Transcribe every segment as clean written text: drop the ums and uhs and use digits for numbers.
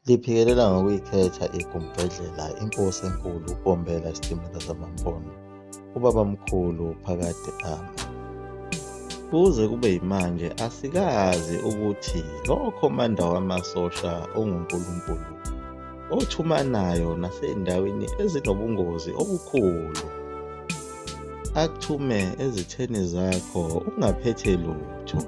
Liphikelela ngokuyikhetha igumbedlela inkosi enkulu uBombela isitimela samampondo ubabamkhulu phakade ama. Kuze kube yimanje asikazi ukuthi lo khomanda wamasosha onguNkulunkulu othumanayo nasey'ndaweni ezinobungozi obukhulu akuthume ezitheni zakho ungaphethe lutho.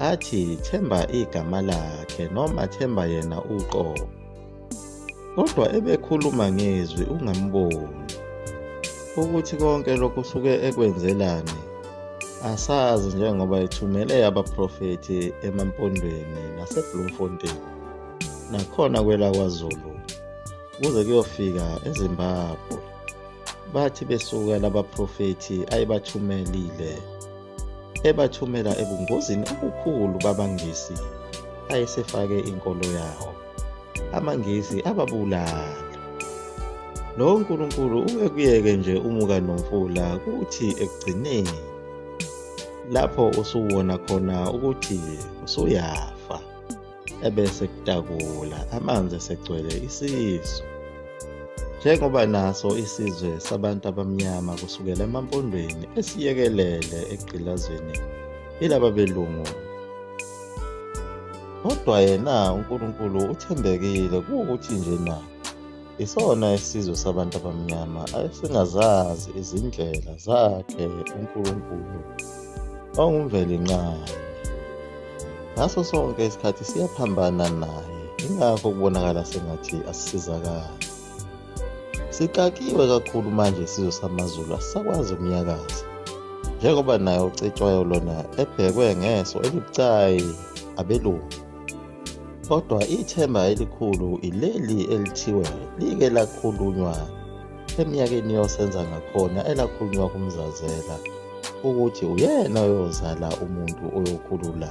Athi themba igama lakhe noma themba yena uqobo, kodwa ebekhuluma ngezwi ungamboni ukuthi konke lokhu usuke ekwenzelani asazi, njengoba ethumele abaprofethi emampondweni naseBloemfontein nakhona kwelaKwaZulu kuze kuyofika eZimbabwe. Bathi besuka labaprofethi ayebathumelile ebathumela ebungozini obukhulu babangisi ayesefake inkolo yawo, amangisi ababulala. Lo nkulunkulu uke kuyeke nje umuka nomfula kuthi ekugcineni lapho usubona khona ukuthi usuyafa ebese kutakula amanzi esegcwele isisu, njengoba naso isizwe sabantu abamnyama kusukela emampondweni esiyekelele egqilazweni ilaba belungu. Kodwa yena uNkulunkulu uthembekile kuwukuthi nje na isona isizwe sabantu abamnyama ayesingazazi izindlela zakhe uNkulunkulu ongumvelinqangi. Ngaso sonke isikhathi siyaphambana naye, ingakho kubonakala sengathi asisizakali. Sikakiwe kakhulu manje isizwe samaZulu asisakwazi umnyakaza, njengoba naye ucetshwayo lona ebhekwe ngeso elibucayi abelungu. Kodwa ithemba elikhulu ileli elithiwe like lakhulunywa eminyakeni yosenza ngakhona elakhulunywa kumzazela ukuthi uyena oyozala umuntu oyokhulula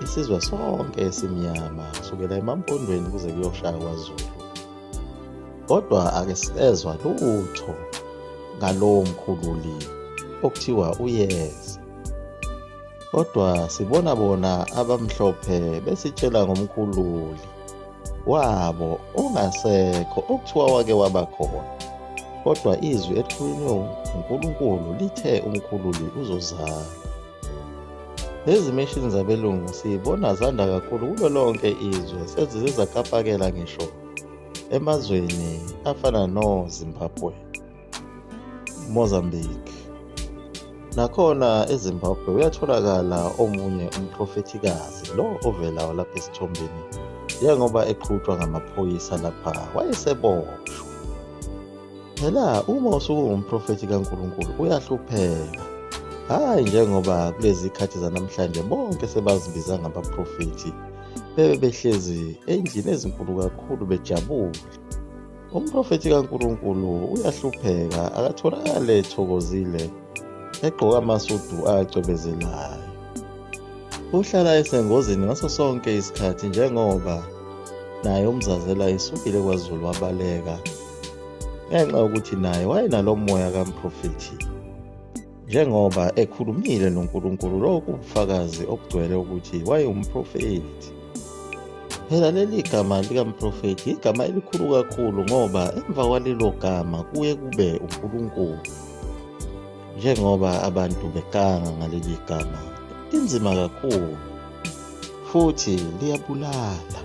isizwe sonke esimnyama kusukela emampondweni kuze kuyoshaya kwaZulu. Kodwa ake sezwa lutho ngalowo mkhululi okuthiwa uyeza. Kodwa sibona bona abamhlophe besitshela ngomkhululi wabo ongasekho okuthiwa wake wabakhona. Kodwa izwi elikhulunywe uNkulunkulu lithe umkhululi uzozala. Lezi mishini zabelungu siyibona zanda kakhulu kulo lonke izwe, sezize zakapakela ngisho emazweni afana noZimbabwe, Mozambique. Nakhona eZimbabwe uyatholakala omunye umprofetikazi lo ovela lapha esithombeni, njengoba eqhutshwa ngamaphoyisa lapha wayeseboshwa. Phela uma usungumprofethi kaNkulunkulu uyahlupheka, hhayi njengoba kulezi khathi zanamhlanje bonke sebazibiza ngabaprofethi bebe behlezi endlini ezinkulu kakhulu bejabule. Umprofethi kaNkulunkulu uyahlupheka, akatholakale ethokozile egqoka amasudu acwebezelayo. Uhlala esengozini ngaso sonke isikhathi, njengoba naye umzazela esukile kwaZulu wabaleka ngenxa yokuthi naye wayenalo moya kamprofethi, njengoba ekhulumile noNkulunkulu. Lokhu ubufakazi obugcwele ukuthi wayewumprofethi. Phela leli gama likamprofethi igama elikhulu kakhulu, ngoba emva kwalelo gama kuye kube uNkulunkulu. Njengoba abantu bekanga ngaleli gama, linzima kakhulu futhi liyabulala.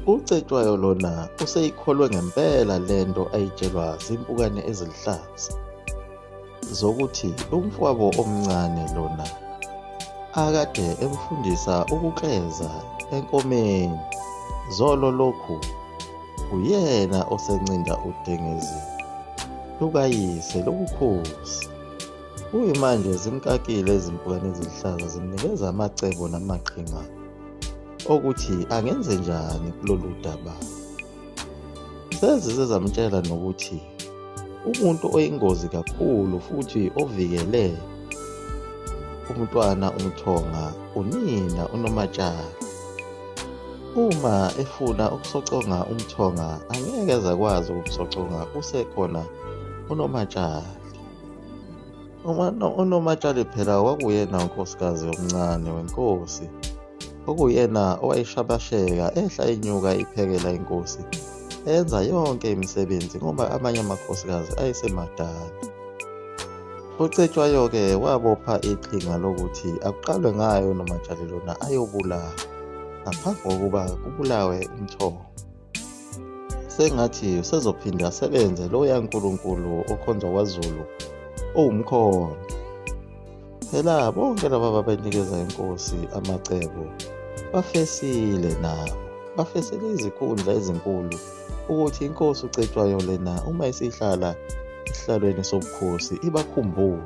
Ucetshwayo lona useyikholwe ngempela lento ayitshelwa zimpukane eziluhlaza zokuthi umfowabo omncane lona akade emfundisa ukukleza enkomeni. Zolo lokhu uyena osencinda udengezi lukayise lobukhosi. Kuyimanje zimkakile izimpukane eziluhlaza, zimnikeza amacebo namaqhinga okuthi angenze njani kulolu daba. Sezize zamtshela nokuthi umuntu oyingozi kakhulu futhi ovikele umntwana umthonga unina uNomatshali. Uma efuna ukusoconga umthonga angeke ezakwazi ukusoconga kusekhona uNomatshali. uNomatshali phela wakuyena unkosikazi omncane wenkosi okuyena owayeshabasheka ehla inyuka iphekela inkosi, enza yonke imisebenzi ngoba amanye amakhosikazi ayesemadala. UCetshwayo-ke wabopha iqhinga lokuthi akuqalwe ngayo uNomatshali lona ayobulawa ngaphambi kokuba kubulawe umthombo. Sengathi usezophinda asebenze loya nkulunkulu okhonzwa kwaZulu owumkhonto. Phela bonke laba ababenikeza inkosi amacebo bafesile nabo, bafesele izikhundla ezinkulu ukuthi inkosi uCetshwayo lena uma isihlala esihlalweni sobukhosi ibakhumbule,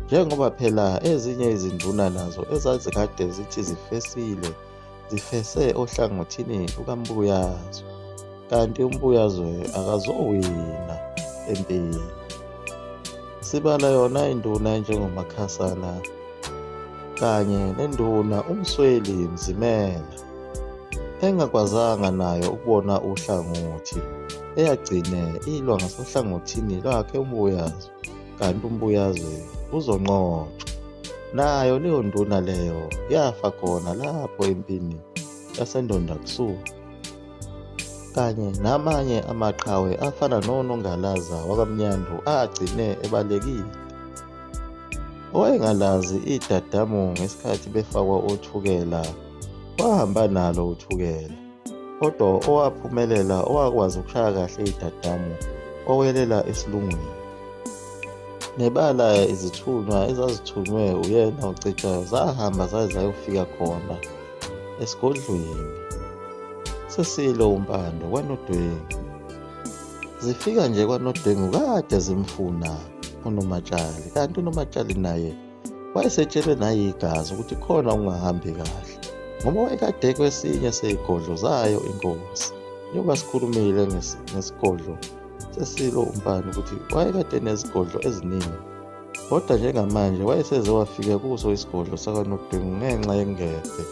njengoba phela ezinye izinduna nazo ezazikade zithi zifese ohlangothini lukaMbuyazwe, kanti uMbuyazwe akazowina empini. Sibala yona induna enjengoMakhasana kanye nenduna uMsweli Mzimela, engakwazanga nayo ukubona uhlangothi, eyagcine ilwa ngasohlangothini lwakhe uMbuyazwe, kanti uMbuyazwe uzonqotshwa. Nayo leyo nduna leyo yafa khona lapho empini yaseNdondakusuku, kanye namanye amaqhawe afana noNongalaza wakamnyandu agcine ebalekile. Owayengalazi idadamu ngesikhathi befakwa uthukela wahamba nalo uthukela, kodwa owaphumelela owakwazi ukushaya kahle idadamu owelela esilungwini. Nebala izithunywa ezazithunywe uyena uCetshwayo zahamba zayofika khona esigodlweni sesilo umpando kwaNodwengu. Zifika nje kwaNodwengu kade zimfuna uNomatshali, kanti uNomatshali naye wayesetshelwe nayigazi ukuthi khona ungahambi kahle, ngoba wayekade kwesinye seyigodlo zayo inkosi. Njengoba sikhulumile ngesigodlo sesilo umpando ukuthi wayekade nezigodlo eziningi, kodwa njengamanje wayeseze wafika kuso isigodlo sakwaNodwengu ngenxa yengede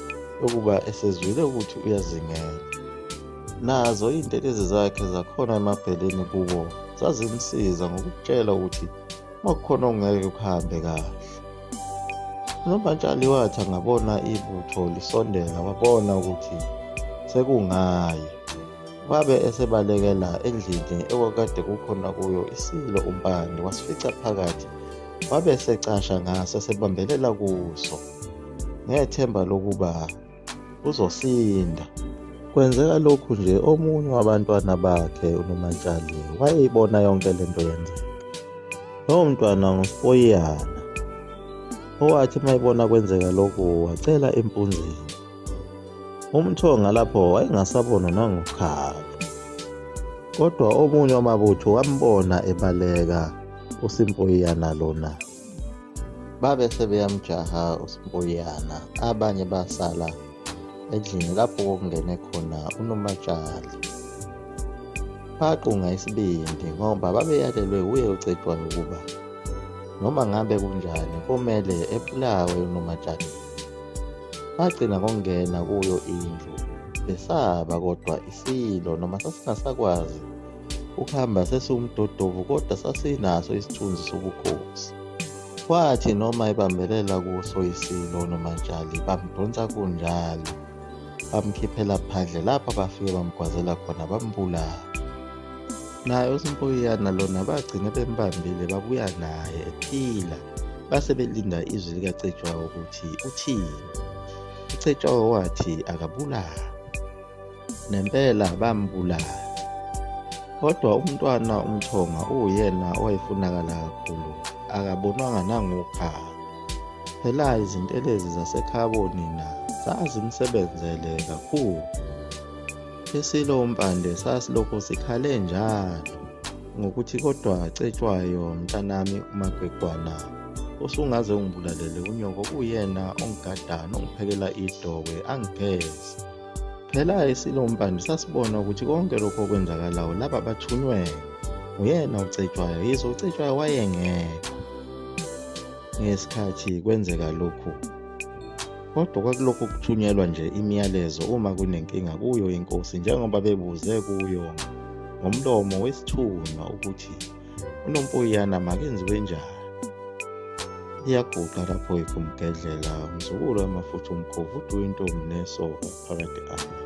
yokuba esezwile ukuthi uyazingela. Nazo iy'ntelezi zakhe zakhona emabheleni kubo zazimsiza ngokutshela ukuthi makukhona ongeke kuhambe kahle. uNomatshali wathi angabona ibutho lisondela, wabona ukuthi sekungaye, wabe esebalekela endlini ekwakade kukhona kuyo isilo umpande, wasifica phakathi, wabe esecasha ngaso esebambelela kuso ngethemba lokuba uzosinda. Kwenzeka lokhu nje, omunye wabantwana bakhe uNomatshali wayeyibona yonke lento yenzeka. Lowo mntwana nguSipoyana, owathi mayibona kwenzeka lokhu wacela empunzini. Umthonga lapho wayengasabonwa nangokhalo, kodwa omunye wamabutho wambona ebaleka uSipoyana lona, babe sebeyamjaha uSipoyana, abanye basala endlini lapho kokungene khona uNomatshali. Baqunga isibindi ngoba babeyalelwe uye uCetshwayo ukuba noma ngabe kunjani kumele ebulawe uNomatshali. Bagcina ngokungena kuyo indlu besaba, kodwa isilo noma sasingasakwazi ukuhamba sesiwumdodovu, kodwa sasinaso isithunzi sobukhosi. Kwathi noma ebambelela kuso isilo uNomatshali bamdonsa kunjalo, bamkhiphela phandle lapho bafike bamgwazela khona bambulala. Naye uSipoyana lona bagcine bembambile babuya naye ephila, base belinda izwi likaCetshwayo ukuthi uthini. uCetshwayo wathi akabulawa, nempela bambulala. Kodwa umntwana umthonga uyena owayefunakala kakhulu akabonwanga nangokhala. Phela izintelezi zasekhaboni na zazimsebenzele kakhulu. Isilo umpande sasilokhu sikhale njalo ngokuthi kodwa Cetshwayo mntanami uMagwegwana, usungaze ungibulalele unyoko, uyena ongigadayo ongiphekela idokwe angigeze. Phela isilo umpande sasibona ukuthi konke lokho okwenzakalayo laba bathunywe uyena uCetshwayo, yize uCetshwayo wayengekho ngesikhathi kwenzeka lokhu. Kodwa kwakulokhu kuthunyelwa nje imiyalezo uma kunenkinga kuyo inkosi, njengoba bebuze kuyo ngomlomo wesithunywa ukuthi uNompuyana makenziwe njani. Iyaguqa lapho ikumgedlela umzukulu amafutha umkhovu uthi uyintombi nesoka phakathi ayo.